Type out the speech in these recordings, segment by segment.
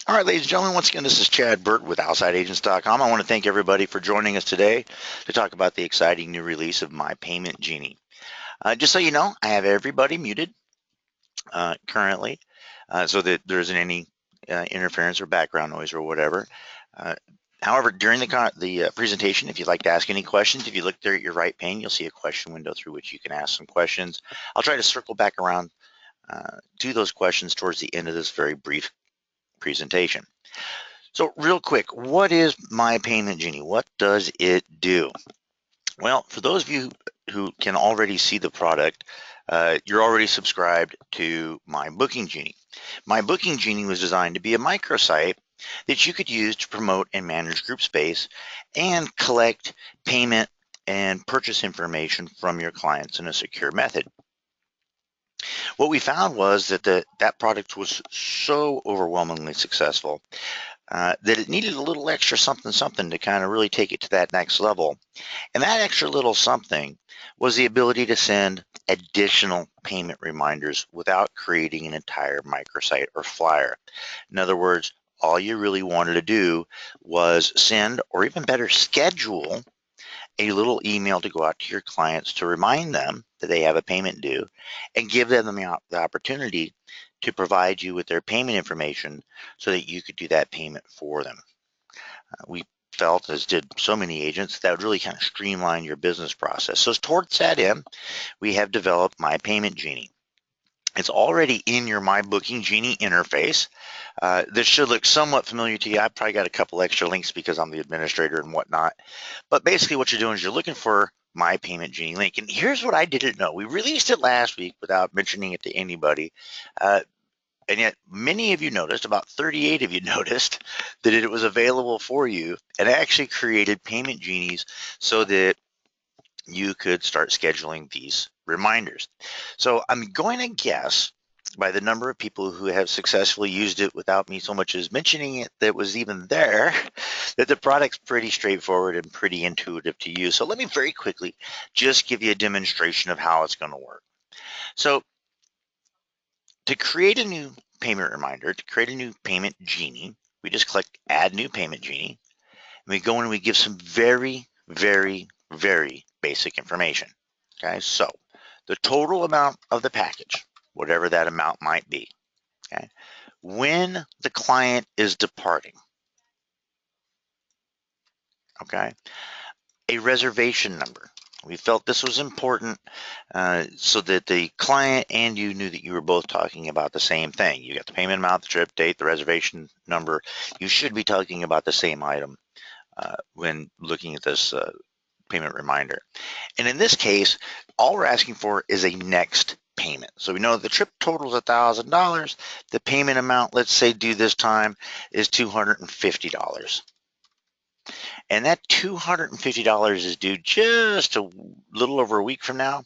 All right, ladies and gentlemen, once again, this is Chad Burt with OutsideAgents.com. I want to thank everybody for joining us today to talk about the exciting new release of My Payment Genie. Just so you know, I have everybody muted currently so that there isn't any interference or background noise or whatever. However, during the presentation, if you'd like to ask any questions, if you look there at your right pane, you'll see a question window through which you can ask some questions. I'll try to circle back around to those questions towards the end of this very brief presentation. So real quick, what is My Payment Genie? What does it do? Well, for those of you who can already see the product, you're already subscribed to My Booking Genie. My Booking Genie was designed to be a microsite that you could use to promote and manage group space and collect payment and purchase information from your clients in a secure method. What we found was that that product was so overwhelmingly successful that it needed a little extra something to kind of really take it to that next level. And that extra little something was the ability to send additional payment reminders without creating an entire microsite or flyer. In other words, all you really wanted to do was send, or even better, schedule a little email to go out to your clients to remind them that they have a payment due and give them the opportunity to provide you with their payment information so that you could do that payment for them. We felt, as did so many agents, that would really kind of streamline your business process. So towards that end, we have developed My Payment Genie. It's already in your My Booking Genie interface. This should look somewhat familiar to you. I've probably got a couple extra links because I'm the administrator and whatnot. But basically what you're doing is you're looking for My Payment Genie link. And here's what I didn't know. We released it last week without mentioning it to anybody. And yet many of you noticed, about 38 of you noticed, that it was available for you. And I actually created Payment Genies so that you could start scheduling these reminders. So I'm going to guess by the number of people who have successfully used it without me so much as mentioning it that was even there, that the product's pretty straightforward and pretty intuitive to use. So let me very quickly just give you a demonstration of how it's going to work. So to create a new payment reminder, to create a new payment genie, we just click Add New Payment Genie. And we go in and we give some very, very, very basic information. Okay, so the total amount of the package, whatever that amount might be. Okay, when the client is departing. Okay, a reservation number. We felt this was important so that the client and you knew that you were both talking about the same thing. You got the payment amount, the trip date, the reservation number. You should be talking about the same item when looking at this payment reminder. And in this case, all we're asking for is a next payment. So we know the trip total is $1,000. The payment amount, let's say due this time, is $250. And that $250 is due just a little over a week from now.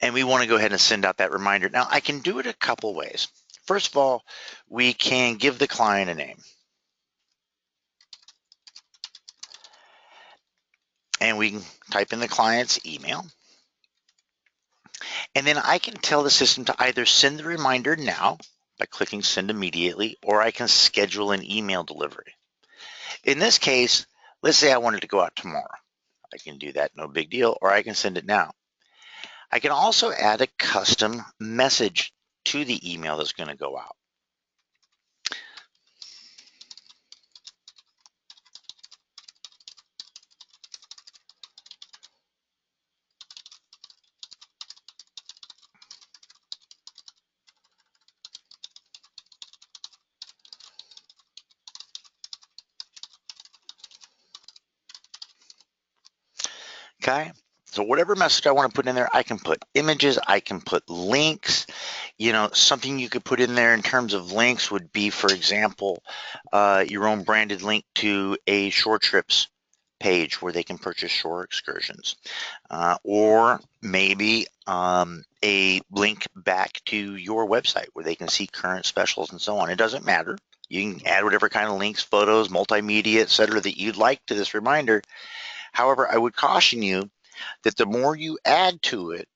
And we want to go ahead and send out that reminder. Now, I can do it a couple ways. First of all, we can give the client a name. And we can type in the client's email. And then I can tell the system to either send the reminder now by clicking send immediately, or I can schedule an email delivery. In this case, let's say I wanted to go out tomorrow. I can do that, no big deal, or I can send it now. I can also add a custom message to the email that's going to go out. Okay, so whatever message I want to put in there, I can put images, I can put links. You know, something you could put in there in terms of links would be, for example, your own branded link to a Shore Trips page where they can purchase shore excursions, or maybe a link back to your website where they can see current specials and so on. It doesn't matter. You can add whatever kind of links, photos, multimedia, etc., that you'd like to this reminder. However, I would caution you that the more you add to it,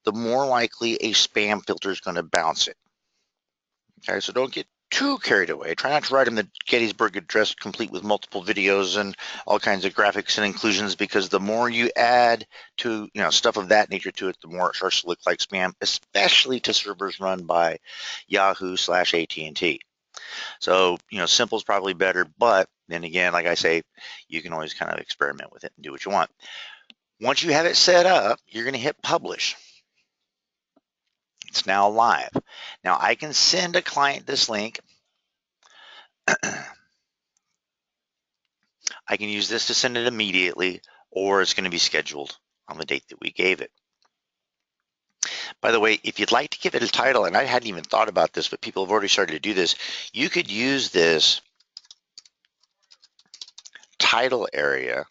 the more likely a spam filter is going to bounce it. Okay, so don't get too carried away. Try not to write them the Gettysburg Address complete with multiple videos and all kinds of graphics and inclusions, because the more you add to, stuff of that nature to it, the more it starts to look like spam, especially to servers run by Yahoo/AT&T. So, simple is probably better, but then again, like I say, you can always kind of experiment with it and do what you want. Once you have it set up, you're going to hit publish. It's now live. Now I can send a client this link. I can use this to send it immediately, or it's going to be scheduled on the date that we gave it. By the way, if you'd like to give it a title, and I hadn't even thought about this, but people have already started to do this, you could use this title area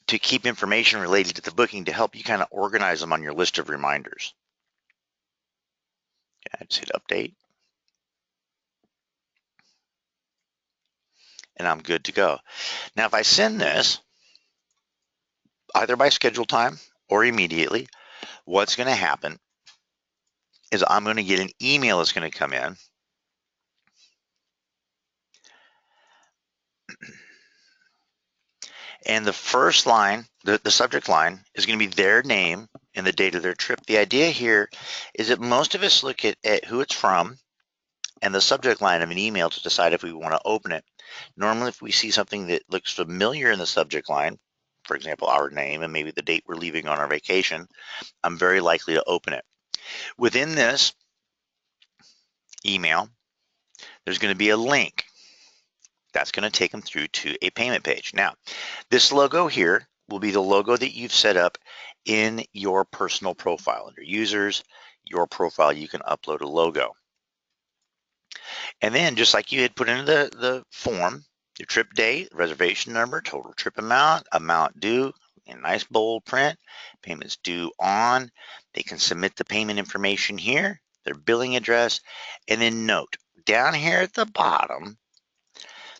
to keep information related to the booking to help you kind of organize them on your list of reminders. Okay, I just hit update. And I'm good to go. Now, if I send this either by schedule time or immediately, what's going to happen is I'm going to get an email that's going to come in. And the first line, the subject line, is going to be their name and the date of their trip. The idea here is that most of us look at who it's from and the subject line of an email to decide if we want to open it. Normally, if we see something that looks familiar in the subject line, for example, our name and maybe the date we're leaving on our vacation, I'm very likely to open it. Within this email, there's going to be a link. That's going to take them through to a payment page. Now, this logo here will be the logo that you've set up in your personal profile. Under users, your profile, you can upload a logo. And then just like you had put into the form, your trip date, reservation number, total trip amount, amount due, in nice bold print, payments due on. They can submit the payment information here, their billing address, and then note, down here at the bottom,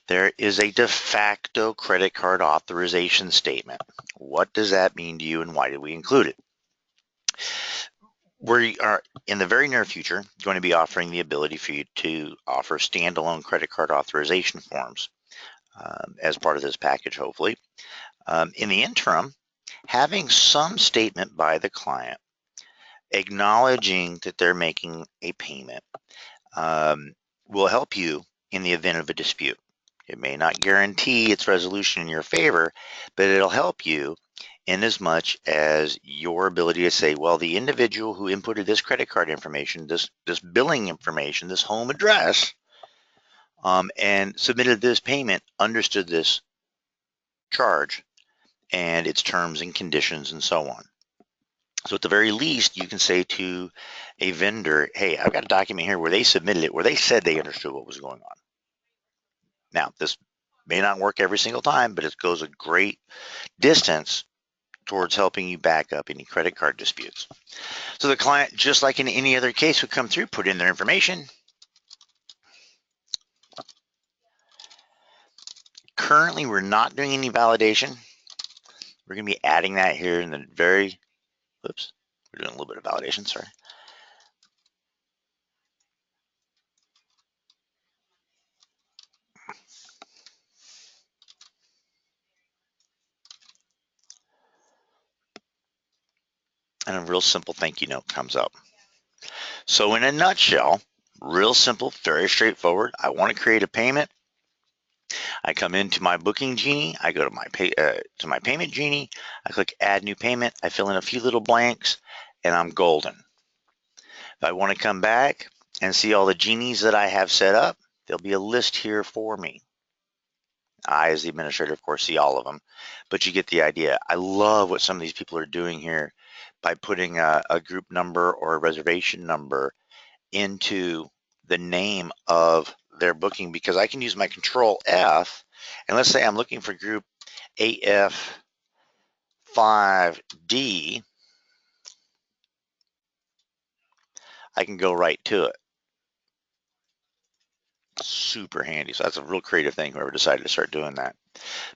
there is a de facto credit card authorization statement. What does that mean to you, and why did we include it? We are, in the very near future, going to be offering the ability for you to offer standalone credit card authorization forms as part of this package, hopefully. In the interim, having some statement by the client acknowledging that they're making a payment will help you in the event of a dispute. It may not guarantee its resolution in your favor, but it'll help you in as much as your ability to say, well, the individual who inputted this credit card information, this billing information, this home address, and submitted this payment understood this charge and its terms and conditions and so on. So at the very least, you can say to a vendor, hey, I've got a document here where they submitted it, where they said they understood what was going on. Now, this may not work every single time, but it goes a great distance towards helping you back up any credit card disputes. So the client, just like in any other case, would come through, put in their information. Currently, we're not doing any validation. We're going to be adding that here in the very, whoops, we're doing a little bit of validation, sorry. And a real simple thank you note comes up. So in a nutshell, real simple, very straightforward. I want to create a payment. I come into my booking Genie. I go to my payment Genie. I click add new payment. I fill in a few little blanks, and I'm golden. If I want to come back and see all the Genies that I have set up, there'll be a list here for me. I, as the administrator, of course, see all of them, but you get the idea. I love what some of these people are doing here by putting a group number or a reservation number into the name of their booking, because I can use my control F, and let's say I'm looking for group AF5D, I can go right to it. Super handy. So that's a real creative thing, whoever decided to start doing that.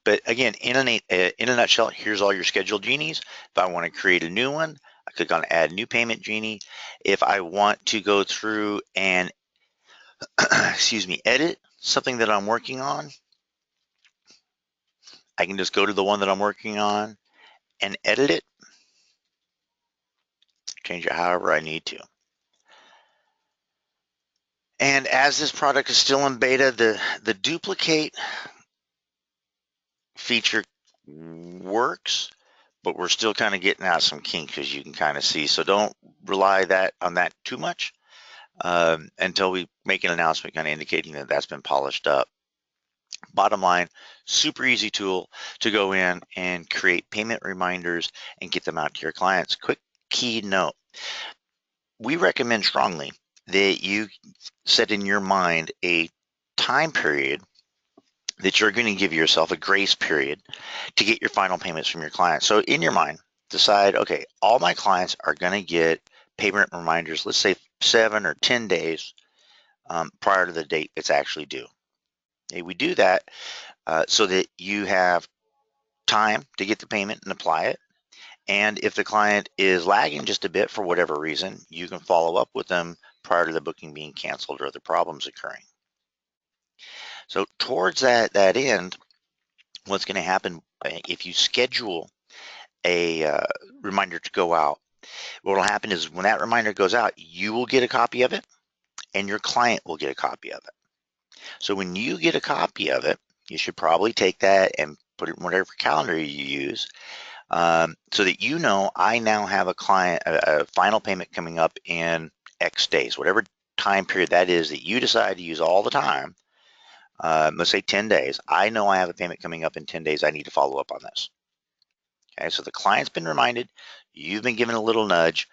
But again, in a nutshell, here's all your scheduled Genies. If I want to create a new one, I I click on Add New Payment Genie. If I want to go through and excuse me, edit something that I'm working on, I can just go to the one that I'm working on and edit it, change it however I need to. And as this product is still in beta, the duplicate feature works, but we're still kind of getting out some kinks, as you can kind of see. So don't rely on that too much until we make an announcement kind of indicating that that's been polished up. Bottom line, super easy tool to go in and create payment reminders and get them out to your clients. Quick key note, we recommend strongly that you set in your mind a time period that you're going to give yourself a grace period to get your final payments from your clients. So in your mind, decide, okay, all my clients are going to get payment reminders, let's say 7 or 10 days prior to the date it's actually due. Okay, we do that so that you have time to get the payment and apply it. And if the client is lagging just a bit for whatever reason, you can follow up with them prior to the booking being canceled or other problems occurring. So towards that end, what's going to happen if you schedule a reminder to go out, what will happen is when that reminder goes out, you will get a copy of it and your client will get a copy of it. So when you get a copy of it, you should probably take that and put it in whatever calendar you use so that you know I now have a final payment coming up in X days, whatever time period that is that you decide to use all the time. Let's say 10 days. I know I have a payment coming up in 10 days. I need to follow up on this. Okay, so the client's been reminded, you've been given a little nudge,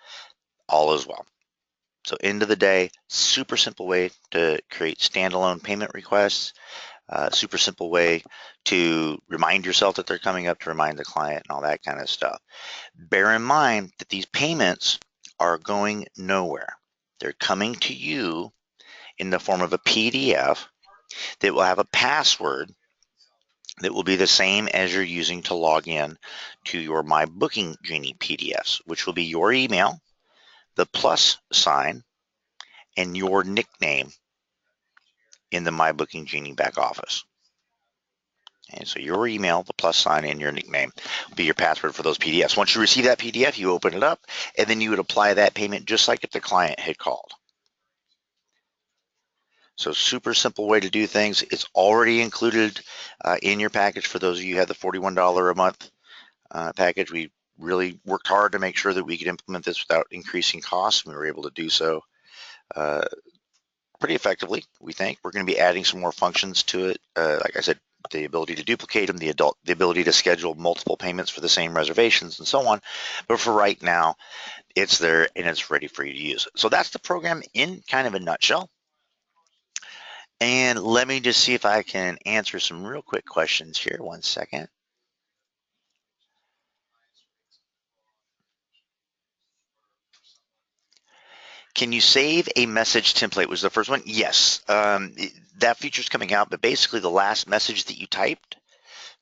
all is well. So end of the day, super simple way to create standalone payment requests, super simple way to remind yourself that they're coming up, to remind the client and all that kind of stuff. Bear in mind that these payments are going nowhere. They're coming to you in the form of a PDF that will have a password that will be the same as you're using to log in to your My Booking Genie PDFs, which will be your email, the plus sign, and your nickname in the My Booking Genie back office. And so your email, the plus sign, and your nickname will be your password for those PDFs. Once you receive that PDF, you open it up, and then you would apply that payment just like if the client had called. So super simple way to do things. It's already included in your package for those of you who have the $41 a month package. We really worked hard to make sure that we could implement this without increasing costs. We were able to do so pretty effectively, we think. We're going to be adding some more functions to it. Like I said, the ability to duplicate them, the ability to schedule multiple payments for the same reservations and so on. But for right now, it's there and it's ready for you to use. So that's the program in kind of a nutshell. And let me just see if I can answer some real quick questions here. One second. Can you save a message template was the first one? Yes, that feature's coming out, but basically the last message that you typed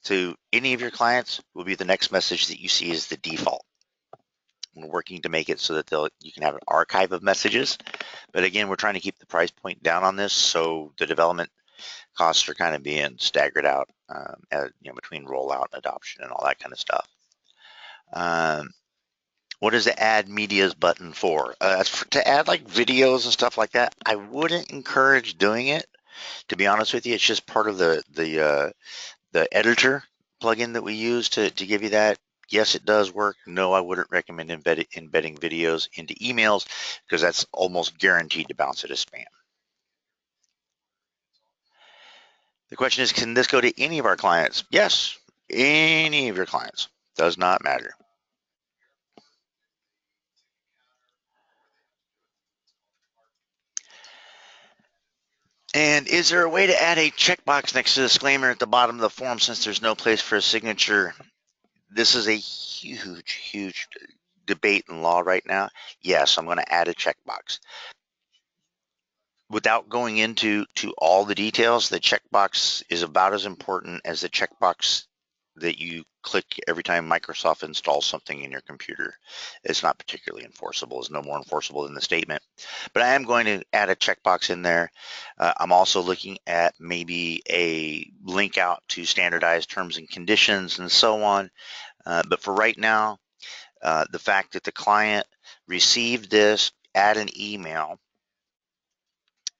to any of your clients will be the next message that you see as the default. We're working to make it so that you can have an archive of messages. But again, we're trying to keep the price point down on this, so the development costs are kind of being staggered out between rollout and adoption and all that kind of stuff. What is the add medias button for? To add like videos and stuff like that. I wouldn't encourage doing it. To be honest with you, it's just part of the editor plugin that we use to give you that. Yes, it does work. No, I wouldn't recommend embedding videos into emails because that's almost guaranteed to bounce it as spam. The question is, can this go to any of our clients? Yes, any of your clients. Does not matter. And is there a way to add a checkbox next to the disclaimer at the bottom of the form since there's no place for a signature? This is a huge, huge debate in law right now. Yes, I'm going to add a checkbox. Without going into all the details, the checkbox is about as important as the checkbox that you click every time Microsoft installs something in your computer. It's not particularly enforceable. It's no more enforceable than the statement. But I am going to add a checkbox in there. I'm also looking at maybe a link out to standardized terms and conditions and so on. But for right now, the fact that the client received this at an email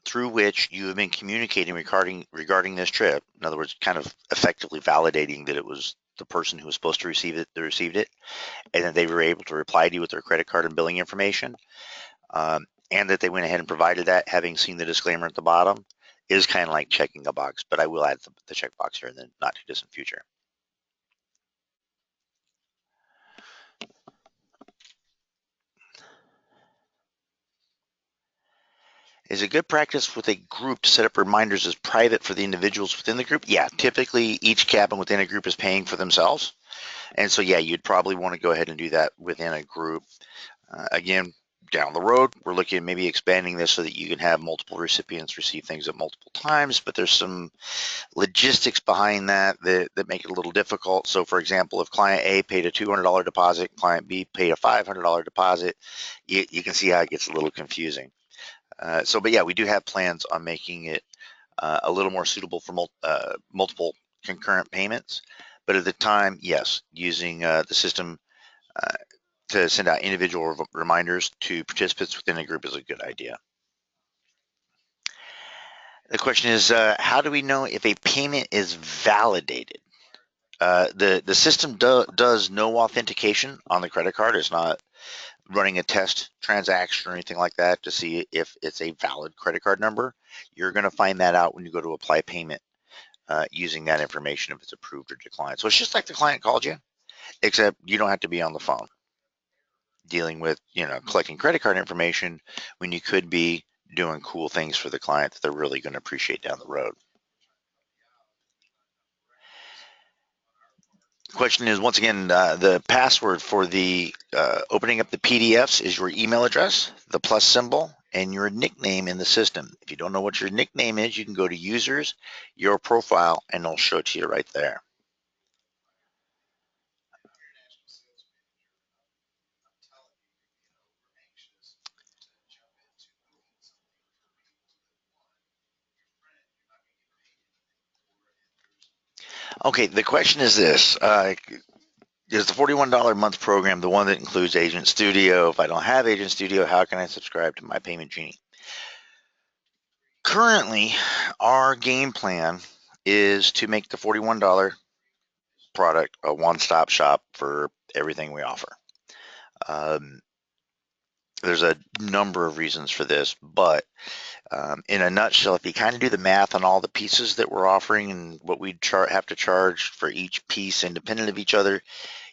through which you have been communicating regarding this trip, in other words, kind of effectively validating that it was the person who was supposed to receive it that received it, and that they were able to reply to you with their credit card and billing information, and that they went ahead and provided that, having seen the disclaimer at the bottom, is kind of like checking a box. But I will add the checkbox here in the not too distant future. Is it good practice with a group to set up reminders as private for the individuals within the group? Yeah, typically each cabin within a group is paying for themselves. And so, yeah, you'd probably want to go ahead and do that within a group. Again, down the road, we're looking at maybe expanding this so that you can have multiple recipients receive things at multiple times, but there's some logistics behind that make it a little difficult. So, for example, if client A paid a $200 deposit, client B paid a $500 deposit, you can see how it gets a little confusing. But yeah, we do have plans on making it a little more suitable for multiple concurrent payments. But at the time, yes, using the system to send out individual reminders to participants within a group is a good idea. The question is, how do we know if a payment is validated? The system does no authentication on the credit card. It's not running a test transaction or anything like that to see if it's a valid credit card number. You're going to find that out when you go to apply payment using that information if it's approved or declined. So it's just like the client called you, except you don't have to be on the phone dealing with, collecting credit card information when you could be doing cool things for the client that they're really going to appreciate down the road. The question is, once again, the password for the opening up the PDFs is your email address, the plus symbol, and your nickname in the system. If you don't know what your nickname is, you can go to users, your profile, and it'll show it to you right there. Okay, the question is this. Is the $41 a month program the one that includes Agent Studio? If I don't have Agent Studio, how can I subscribe to My Payment Genie? Currently, our game plan is to make the $41 product a one-stop shop for everything we offer. There's a number of reasons for this, but in a nutshell, if you kind of do the math on all the pieces that we're offering and what we have to charge for each piece independent of each other,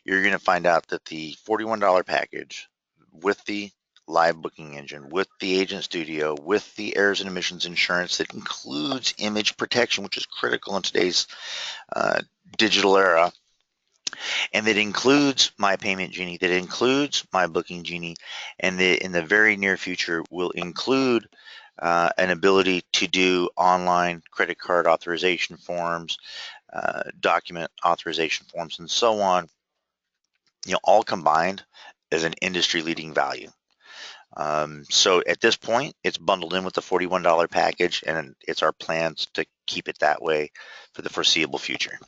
you're going to find out that the $41 package with the live booking engine, with the Agent Studio, with the errors and omissions insurance that includes image protection, which is critical in today's digital era, and that includes My Payment Genie, that includes My Booking Genie, and that in the very near future will include an ability to do online credit card authorization forms, document authorization forms, and so on, all combined as an industry-leading value. So at this point, it's bundled in with the $41 package, and it's our plans to keep it that way for the foreseeable future.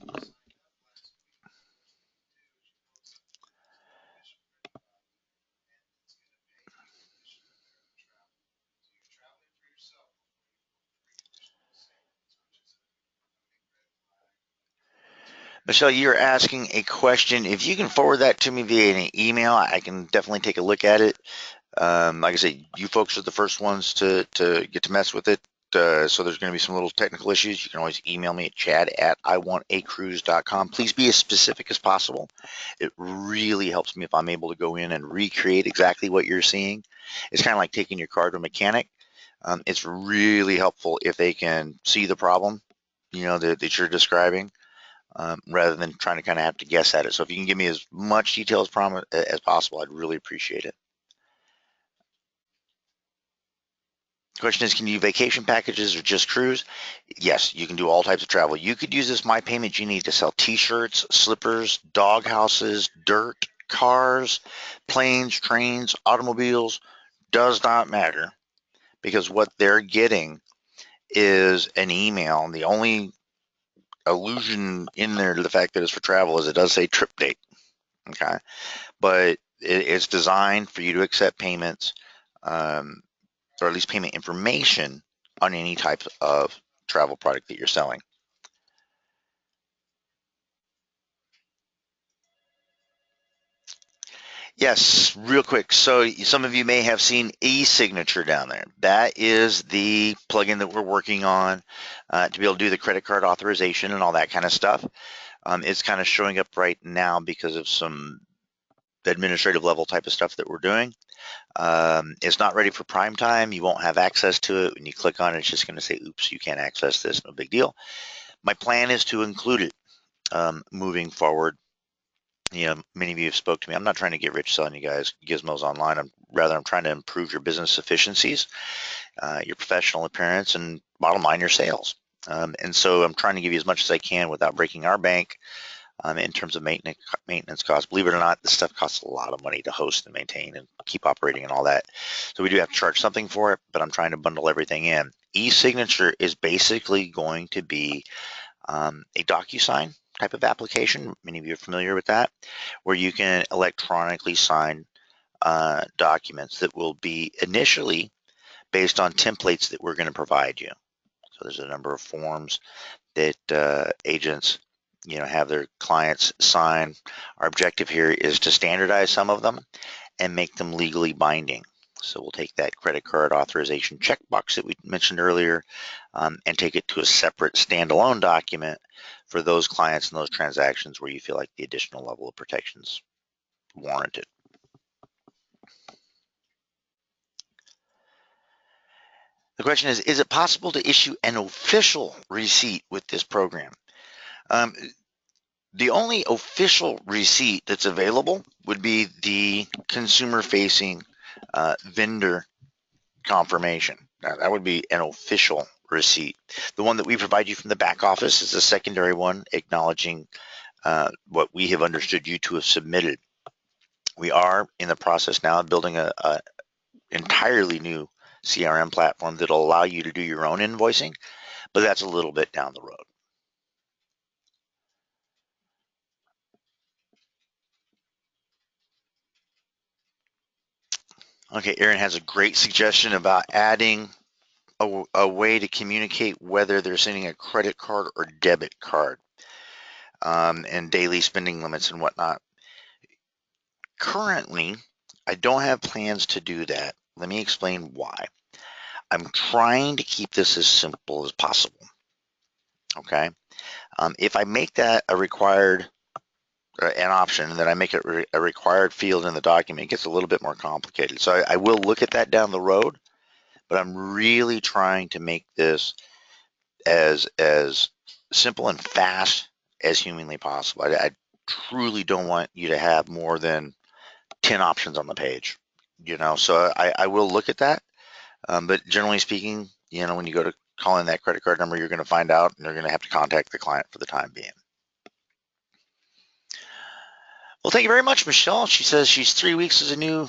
Michelle, you're asking a question. If you can forward that to me via an email, I can definitely take a look at it. Like I say, you folks are the first ones to get to mess with it. So there's going to be some little technical issues. You can always email me at chad@iwantacruise.com. Please be as specific as possible. It really helps me if I'm able to go in and recreate exactly what you're seeing. It's kind of like taking your car to a mechanic. It's really helpful if they can see the problem, that you're describing, rather than trying to kind of have to guess at it. So if you can give me as much detail as possible, I'd really appreciate it. Question is, can you do vacation packages or just cruise? Yes, you can do all types of travel. You could use this My Payment Genie to sell t-shirts, slippers, dog houses, dirt, cars, planes, trains, automobiles. Does not matter, because what they're getting is an email. The only allusion in there to the fact that it's for travel is it does say trip date. Okay. But it's designed for you to accept payments, um, or at least payment information on any type of travel product that you're selling. Yes, real quick. So some of you may have seen e-signature down there. That is the plugin that we're working on to be able to do the credit card authorization and all that kind of stuff. It's kind of showing up right now because of some administrative level type of stuff that we're doing. It's not ready for prime time. You won't have access to it. When you click on it, it's just going to say, oops, you can't access this. No big deal. My plan is to include it moving forward. Many of you have spoke to me. I'm not trying to get rich selling you guys gizmos online. I'm trying to improve your business efficiencies, your professional appearance, and bottom line, your sales. And so I'm trying to give you as much as I can without breaking our bank in terms of maintenance costs. Believe it or not, this stuff costs a lot of money to host and maintain and keep operating and all that. So we do have to charge something for it, but I'm trying to bundle everything in. E-signature is basically going to be a DocuSign type of application. Many of you are familiar with that, where you can electronically sign documents that will be initially based on templates that we're going to provide you. So there's a number of forms that agents have their clients sign. Our objective here is to standardize some of them and make them legally binding. So we'll take that credit card authorization checkbox that we mentioned earlier and take it to a separate standalone document for those clients and those transactions where you feel like the additional level of protections warranted. The question is it possible to issue an official receipt with this program? Um, the only official receipt that's available would be the consumer-facing vendor confirmation. Now, that would be an official receipt. The one that we provide you from the back office is a secondary one, acknowledging what we have understood you to have submitted. We are in the process now of building a entirely new CRM platform that'll allow you to do your own invoicing, but that's a little bit down the road. Okay, Aaron has a great suggestion about adding a way to communicate whether they're sending a credit card or debit card, and daily spending limits and whatnot. Currently, I don't have plans to do that. Let me explain why. I'm trying to keep this as simple as possible. Okay. If I make that a required an option, and then I make it a required field in the document, it gets a little bit more complicated. So I will look at that down the road, but I'm really trying to make this as simple and fast as humanly possible. I truly don't want you to have more than 10 options on the page, so I will look at that. But generally speaking, when you go to call in that credit card number, you're going to find out and they're going to have to contact the client for the time being. Well, thank you very much, Michelle. She says she's 3 weeks as a new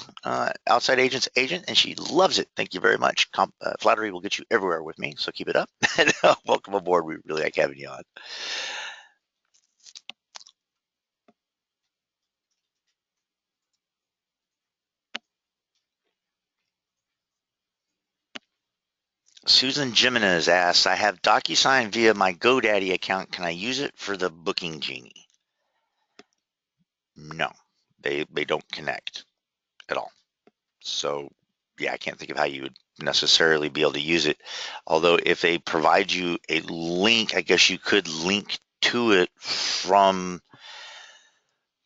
Outside Agents agent, and she loves it. Thank you very much. Flattery will get you everywhere with me, so keep it up. And welcome aboard. We really like having you on. Susan Jimenez asks, I have DocuSign via my GoDaddy account. Can I use it for the Booking Genie? No, they don't connect at all. So yeah, I can't think of how you would necessarily be able to use it. Although if they provide you a link, I guess you could link to it from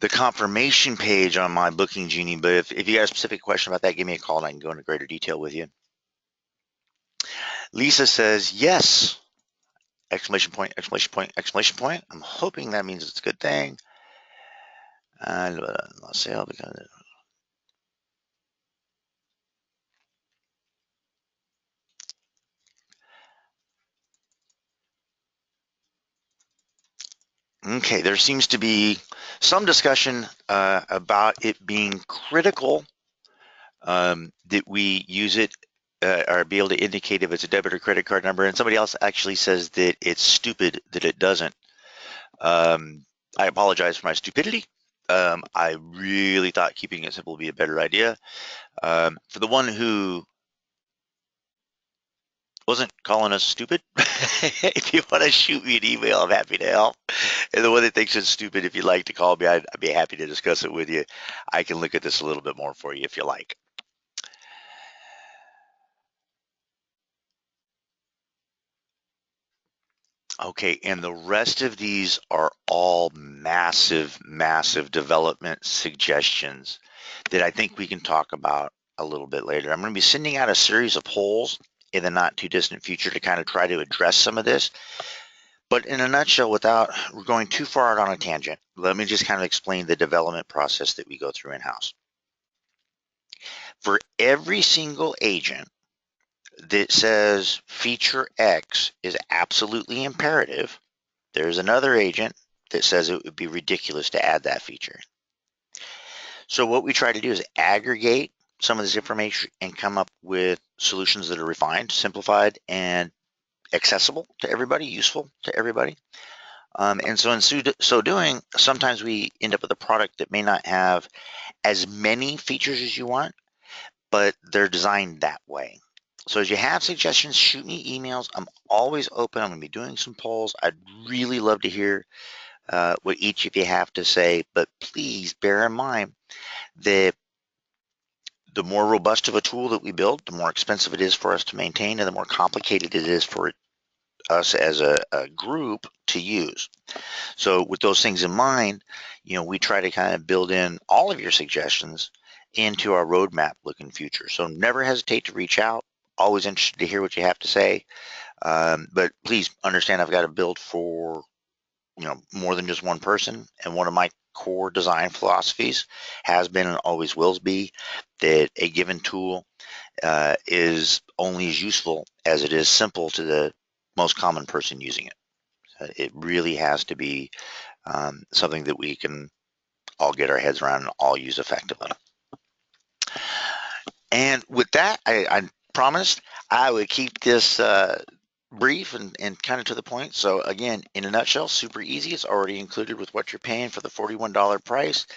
the confirmation page on my Booking Genie. But if you got a specific question about that, give me a call and I can go into greater detail with you. Lisa says, yes, exclamation point, exclamation point, exclamation point. I'm hoping that means it's a good thing. Sale because Okay, there seems to be some discussion about it being critical that we use it or be able to indicate if it's a debit or credit card number, and somebody else actually says that it's stupid that it doesn't. I apologize for my stupidity. I really thought keeping it simple would be a better idea. For the one who wasn't calling us stupid, if you want to shoot me an email, I'm happy to help. And the one that thinks it's stupid, if you'd like to call me, I'd be happy to discuss it with you. I can look at this a little bit more for you if you like. Okay, and the rest of these are all massive, massive development suggestions that I think we can talk about a little bit later. I'm going to be sending out a series of polls in the not too distant future to kind of try to address some of this. But in a nutshell, without going too far out on a tangent, let me just kind of explain the development process that we go through in-house. For every single agent that says feature X is absolutely imperative, there's another agent that says it would be ridiculous to add that feature. So what we try to do is aggregate some of this information and come up with solutions that are refined, simplified, and accessible to everybody, useful to everybody. And so in so doing, sometimes we end up with a product that may not have as many features as you want, but they're designed that way. So as you have suggestions, shoot me emails. I'm always open. I'm going to be doing some polls. I'd really love to hear what each of you have to say, but please bear in mind that the more robust of a tool that we build, the more expensive it is for us to maintain, and the more complicated it is for us as a group to use. So with those things in mind, we try to kind of build in all of your suggestions into our roadmap looking future. So never hesitate to reach out. Always interested to hear what you have to say. But please understand I've got to build for more than just one person. And one of my core design philosophies has been and always will be that a given tool is only as useful as it is simple to the most common person using it. It really has to be something that we can all get our heads around and all use effectively. And with that, I promised I would keep this brief and kind of to the point. So again, in a nutshell, super easy. It's already included with what you're paying for the $41 price.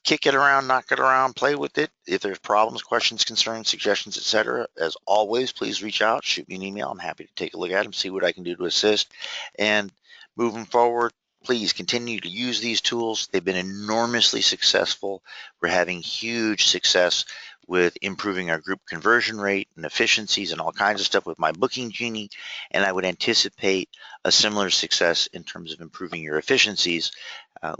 Kick it around, knock it around, play with it. If there's problems, questions, concerns, suggestions, etc., as always, please reach out, shoot me an email. I'm happy to take a look at them, see what I can do to assist. And moving forward, please continue to use these tools. They've been enormously successful. We're having huge success with improving our group conversion rate and efficiencies and all kinds of stuff with my booking Genie, and I would anticipate a similar success in terms of improving your efficiencies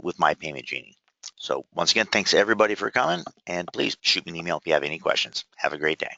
with my payment Genie. So once again, thanks everybody for coming, and please shoot me an email if you have any questions. Have a great day.